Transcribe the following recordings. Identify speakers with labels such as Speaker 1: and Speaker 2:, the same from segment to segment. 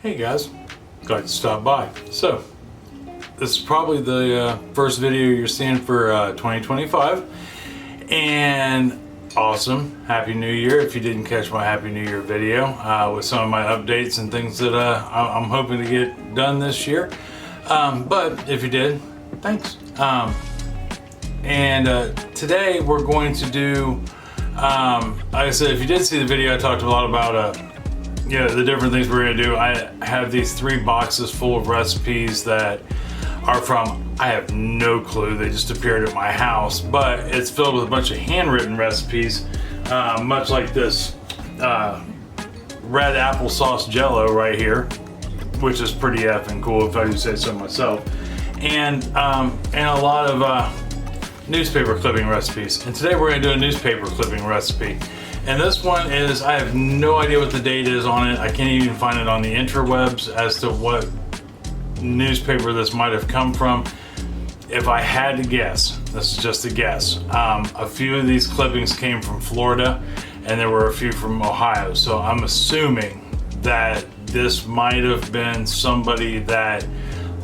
Speaker 1: Hey guys, glad to stop by. So, this is probably the first video you're seeing for 2025, and awesome, Happy New Year if you didn't catch my Happy New Year video with some of my updates and things that I'm hoping to get done this year. But if you did, thanks. Today we're going to do, like I said, if you did see the video, I talked a lot about the different things we're gonna do. I have these 3 boxes full of recipes that are from, I have no clue, they just appeared at my house, but it's filled with a bunch of handwritten recipes, much like this red applesauce jello right here, which is pretty effing cool if I do say so myself, and a lot of newspaper clipping recipes. And today we're gonna do a newspaper clipping recipe. And this one is, I have no idea what the date is on it. I can't even find it on the interwebs as to what newspaper this might have come from. If I had to guess, this is just a guess, a few of these clippings came from Florida and there were a few from Ohio. So I'm assuming that this might have been somebody that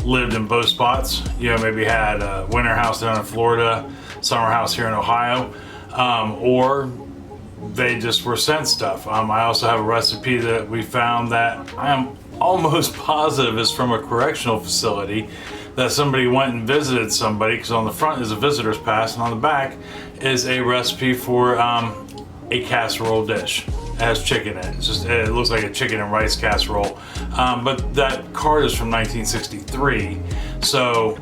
Speaker 1: lived in both spots. Maybe had a winter house down in Florida, summer house here in Ohio, or they just were sent stuff. I also have a recipe that we found that I am almost positive is from a correctional facility, that somebody went and visited somebody, because on the front is a visitor's pass and on the back is a recipe for a casserole dish. It has chicken in it. It looks like a chicken and rice casserole, but that card is from 1963, so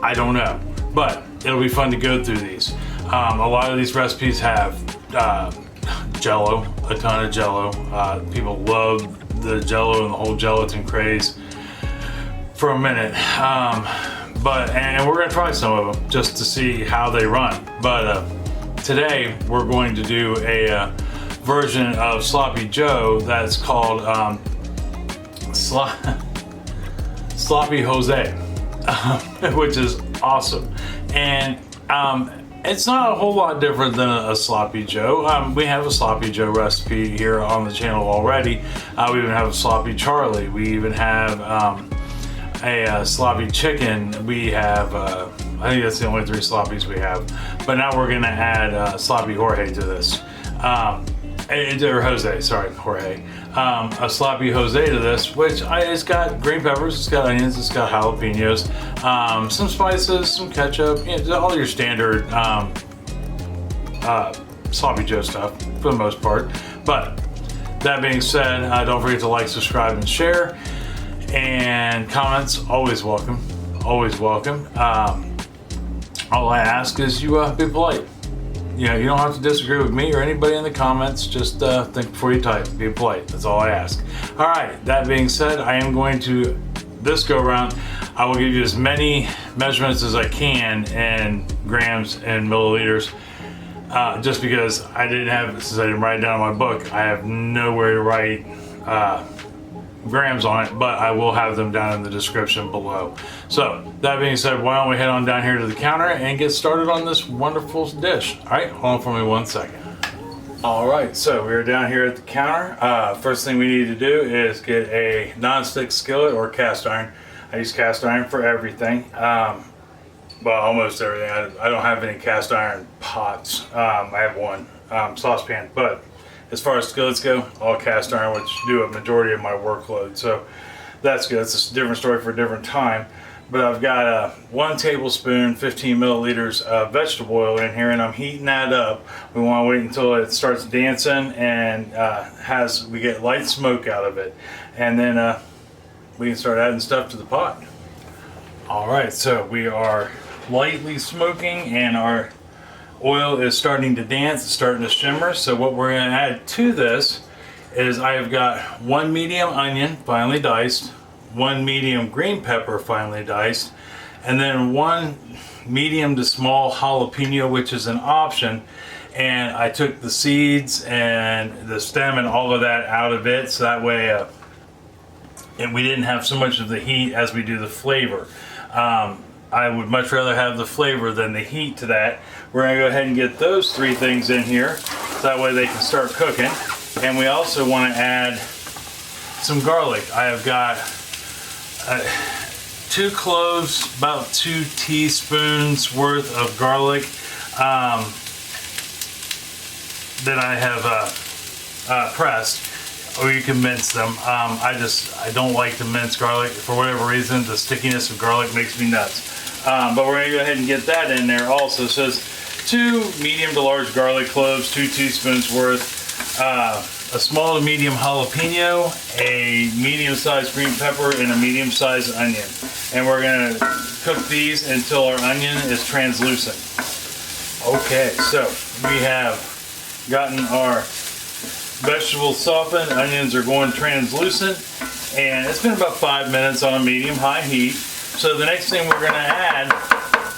Speaker 1: I don't know, but it'll be fun to go through these. A lot of these recipes have jello, a ton of jello. People love the jello and the whole gelatin craze for a minute, and we're gonna try some of them just to see how they run. But today we're going to do a version of Sloppy Joe that's called Sloppy Jose, which is awesome. And it's not a whole lot different than a Sloppy Joe. We have a Sloppy Joe recipe here on the channel already. We even have a Sloppy Charlie. We even have a Sloppy Chicken. We have, I think that's the only 3 Sloppies we have. But now we're gonna add Sloppy Jorge to this. Or Jose, sorry, Jorge. A Sloppy Jose to this, which it's got green peppers, it's got onions, it's got jalapenos, some spices, some ketchup, all your standard Sloppy Joe stuff for the most part. But that being said, don't forget to like, subscribe, and share. And comments, always welcome, always welcome. All I ask is you be polite. You don't have to disagree with me or anybody in the comments. Just think before you type. Be polite. That's all I ask. All right. That being said, I am going to, this go around, I will give you as many measurements as I can in grams and milliliters. Just because I didn't have, since I didn't write it down in my book, I have nowhere to write grams on it, but I will have them down in the description below. So that being said, why don't we head on down here to the counter and get started on this wonderful dish. All right, hold on for me 1 second. All right, so we're down here at the counter. First thing we need to do is get a non-stick skillet or cast iron. I use cast iron for everything. Well, almost everything. I don't have any cast iron pots. I have one saucepan, but as far as skillets go, all cast iron, which do a majority of my workload. So that's good. It's a different story for a different time. But I've got 1 tablespoon, 15 milliliters of vegetable oil in here, and I'm heating that up. We want to wait until it starts dancing and we get light smoke out of it. And then we can start adding stuff to the pot. All right, so we are lightly smoking and our oil is starting to dance, it's starting to shimmer. So what we're going to add to this is I have got 1 medium onion finely diced, 1 medium green pepper finely diced, and then 1 medium to small jalapeno, which is an option. And I took the seeds and the stem and all of that out of it, so that way and we didn't have so much of the heat as we do the flavor. I would much rather have the flavor than the heat to that. We're gonna go ahead and get those 3 things in here, so that way they can start cooking. And we also want to add some garlic. I have got 2 cloves, about 2 teaspoons worth of garlic that I have pressed, or you can mince them. I don't like to mince garlic for whatever reason. The stickiness of garlic makes me nuts. But we're gonna go ahead and get that in there also. It says 2 medium to large garlic cloves, 2 teaspoons worth, a small to medium jalapeno, a medium-sized green pepper, and a medium-sized onion. And we're gonna cook these until our onion is translucent. Okay, so we have gotten our vegetables softened, onions are going translucent, and it's been about 5 minutes on a medium-high heat. So the next thing we're gonna add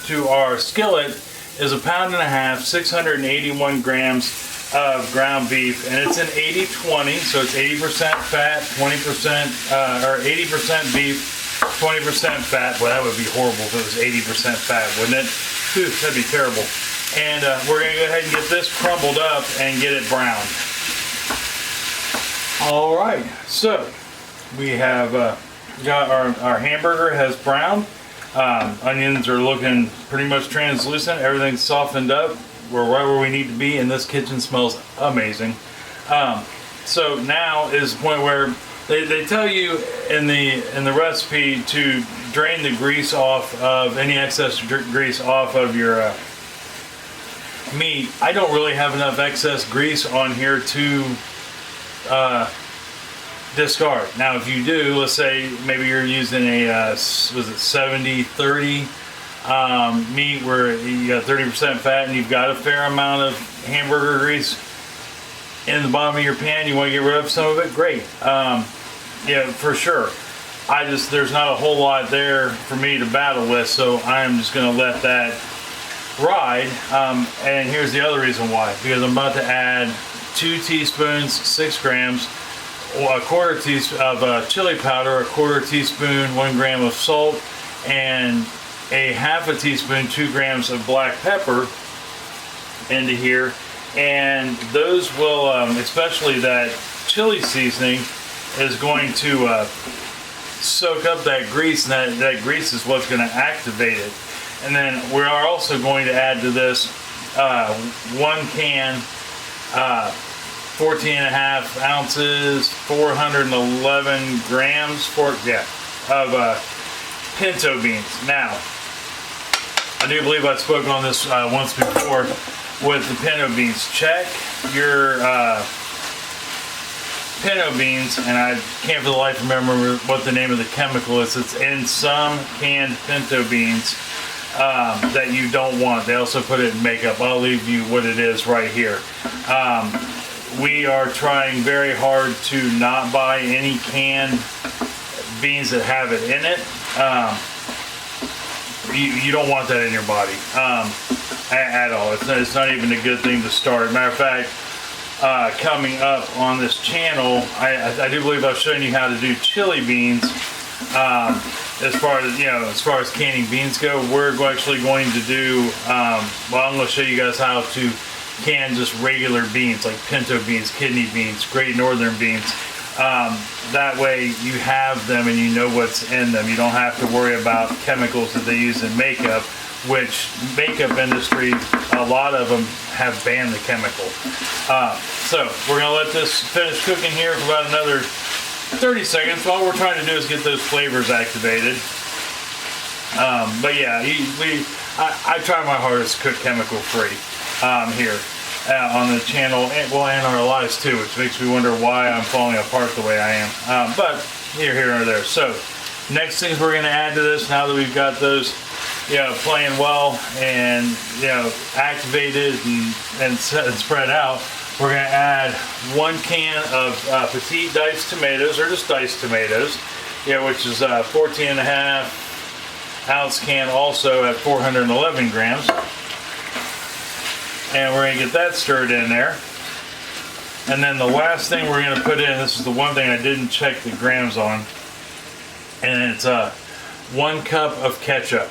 Speaker 1: to our skillet is 1.5 pounds, 681 grams of ground beef, and it's an 80-20, so it's 80% fat, 20%, or 80% beef, 20% fat. Well, that would be horrible if it was 80% fat, wouldn't it? Whew, that'd be terrible. And we're gonna go ahead and get this crumbled up and get it browned. All right, so we have got our hamburger has browned. Onions are looking pretty much translucent. Everything's softened up. We're right where we need to be, and this kitchen smells amazing. So now is the point where they tell you in the recipe to drain the grease off of any excess grease off of your meat. I don't really have enough excess grease on here to discard. Now, if you do, let's say maybe you're using a was it 70-30 meat where you got 30% fat and you've got a fair amount of hamburger grease in the bottom of your pan, you want to get rid of some of it, great. Yeah, for sure. There's not a whole lot there for me to battle with, so I'm just going to let that ride. And here's the other reason why, because I'm about to add 2 teaspoons, 6 grams, a quarter teaspoon of chili powder, a quarter teaspoon, 1 gram of salt, and a half a teaspoon, 2 grams of black pepper into here. And those will, especially that chili seasoning, is going to soak up that grease, and that grease is what's going to activate it. And then we are also going to add to this 1 can, 14.5 ounces, 411 grams of pinto beans. Now, I do believe I've spoken on this once before with the pinto beans. Check your pinto beans, and I can't for the life remember what the name of the chemical is. It's in some canned pinto beans that you don't want. They also put it in makeup. I'll leave you what it is right here. We are trying very hard to not buy any canned beans that have it in it. You don't want that in your body at all. It's not even a good thing to start. Matter of fact, coming up on this channel, I do believe I've shown you how to do chili beans. As far as canning beans go, we're actually going to do. Well, I'm going to show you guys how to can just regular beans like pinto beans, kidney beans, great northern beans. That way you have them and you know what's in them. You don't have to worry about chemicals that they use in makeup, which makeup industry, a lot of them have banned the chemical. So we're going to let this finish cooking here for about another 30 seconds. All we're trying to do is get those flavors activated. But yeah, I try my hardest to cook chemical free here on the channel, and our lives too, which makes me wonder why I'm falling apart the way I am. But here or there. So next things we're going to add to this, now that we've got those playing well and activated and spread out, we're going to add 1 can of petite diced tomatoes, or just diced tomatoes, which is a 14.5 ounce can, also at 411 grams. And we're going to get that stirred in there. And then the last thing we're going to put in, this is the one thing I didn't check the grams on, and it's 1 cup of ketchup.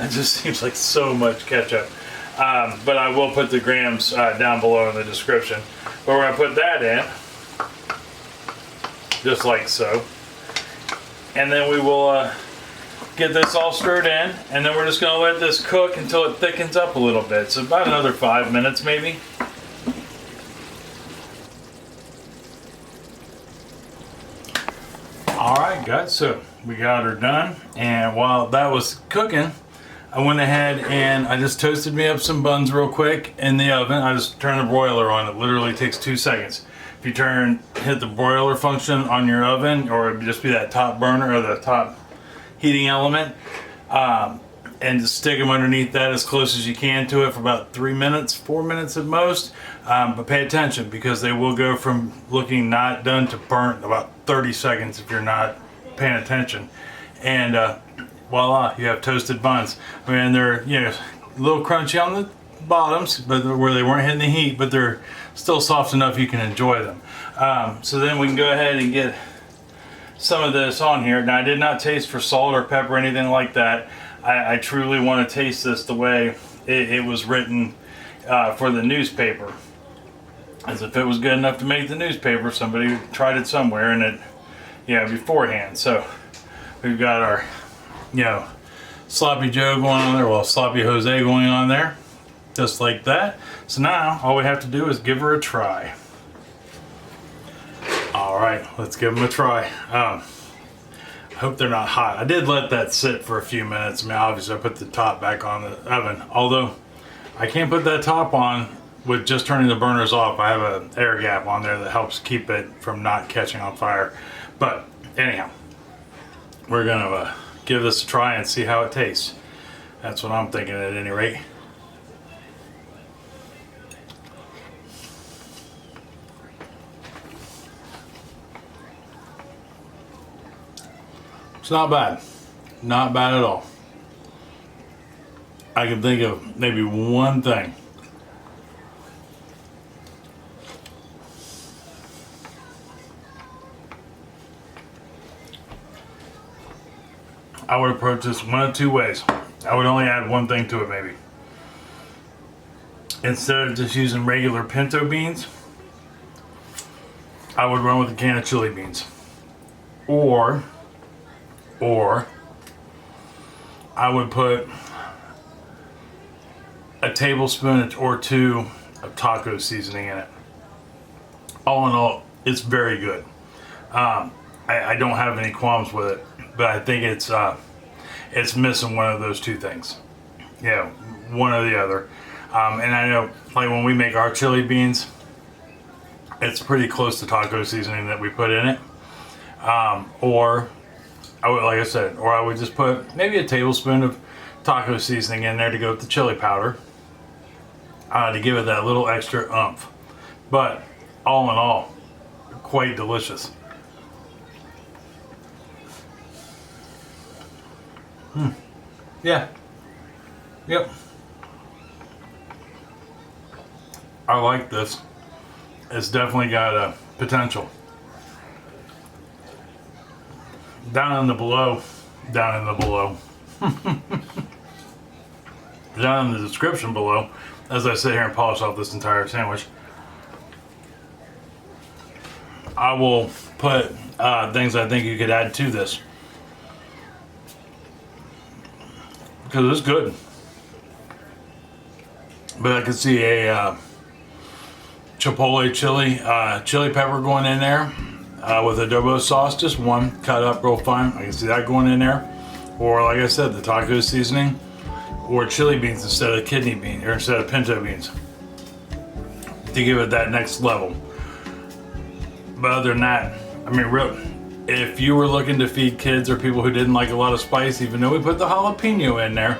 Speaker 1: It just seems like so much ketchup. But I will put the grams down below in the description. But we're going to put that in. just like so. And then we will get this all stirred in, and then we're just gonna let this cook until it thickens up a little bit. So about another 5 minutes maybe. All right, guys, so we got her done, and while that was cooking, I went ahead and I just toasted me up some buns real quick in the oven. I just turned the broiler on. It literally takes 2 seconds. If you hit the broiler function on your oven, or it'd just be that top burner or the top heating element, and just stick them underneath that as close as you can to it for about 3 minutes, 4 minutes at most. But pay attention, because they will go from looking not done to burnt in about 30 seconds if you're not paying attention. And voila, you have toasted buns. I mean, they're, you know, a little crunchy on the bottoms, but where they weren't hitting the heat, but they're still soft enough you can enjoy them. So then we can go ahead and get some of this on here. Now, I did not taste for salt or pepper or anything like that. I truly want to taste this the way it was written for the newspaper. As if it was good enough to make the newspaper, somebody tried it somewhere and it, yeah, beforehand. So we've got our, you know, sloppy Joe going on there, well, sloppy Jose going on there, just like that. So now all we have to do is give her a try. All right, let's give them a try. I hope they're not hot. I did let that sit for a few minutes. I mean, obviously I put the top back on the oven, although I can't put that top on with just turning the burners off. I have an air gap on there that helps keep it from not catching on fire. But anyhow, we're gonna give this a try and see how it tastes. That's what I'm thinking at any rate. It's not bad. Not bad at all. I can think of maybe one thing. I would approach this one of 2 ways. I would only add one thing to it maybe. Instead of just using regular pinto beans, I would run with a can of chili beans. Or I would put a tablespoon or 2 of taco seasoning in it. All in all, it's very good. I don't have any qualms with it, but I think it's missing one of those 2 things. Yeah, one or the other. And I know, like when we make our chili beans, it's pretty close to taco seasoning that we put in it. Or I would, like I said, or I would just put maybe a tablespoon of taco seasoning in there to go with the chili powder, to give it that little extra oomph. But all in all, quite delicious. Yeah. Yep. I like this. It's definitely got a potential. Down in the below, down in the description below, as I sit here and polish off this entire sandwich, I will put things I think you could add to this, because it's good. But I could see a chipotle chili pepper going in there. With adobo sauce, just one cut up real fine. I can see that going in there. Or like I said, the taco seasoning, or chili beans instead of kidney beans, or instead of pinto beans, to give it that next level. But other than that, I mean, if you were looking to feed kids or people who didn't like a lot of spice, even though we put the jalapeno in there,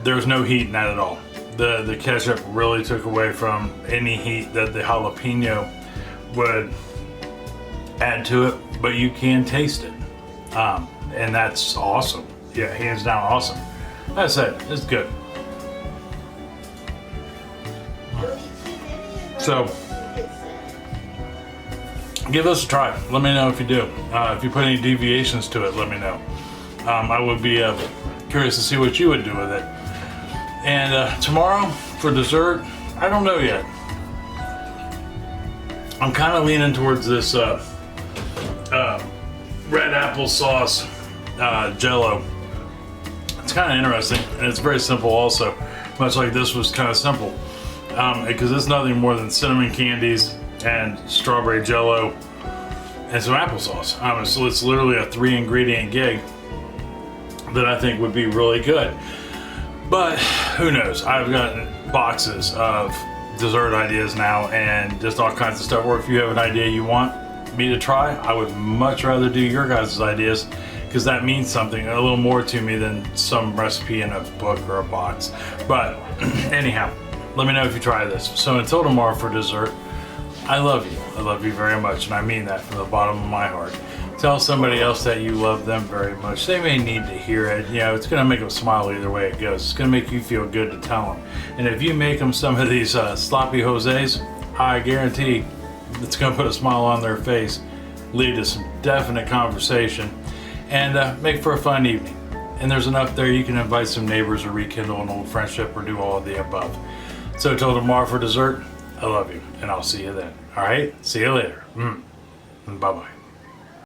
Speaker 1: there's no heat in that at all. The ketchup really took away from any heat that the jalapeno would add to it, but you can taste it, and that's awesome. Yeah, hands down awesome. That's it. It's good. So give this a try. Let me know if you do. If you put any deviations to it, let me know. I would be curious to see what you would do with it. And tomorrow for dessert, I don't know yet. I'm kind of leaning towards this red applesauce Jello. It's kind of interesting, and it's very simple also, much like this was kind of simple, because it's nothing more than cinnamon candies and strawberry Jello and some applesauce. So it's literally a 3-ingredient gig that I think would be really good. But who knows? I've gotten boxes of dessert ideas now and just all kinds of stuff. Or if you have an idea you want me to try, I would much rather do your guys' ideas, because that means something a little more to me than some recipe in a book or a box. But anyhow, let me know if you try this. So until tomorrow for dessert, I love you. I love you very much, and I mean that from the bottom of my heart. Tell somebody else that you love them very much. They may need to hear it. You know, it's going to make them smile either way it goes. It's going to make you feel good to tell them. And if you make them some of these sloppy Jose's, I guarantee it's going to put a smile on their face, lead to some definite conversation, and make for a fun evening. And there's enough there you can invite some neighbors or rekindle an old friendship or do all of the above. So till tomorrow for dessert, I love you, and I'll see you then. All right? See you later. Bye-bye.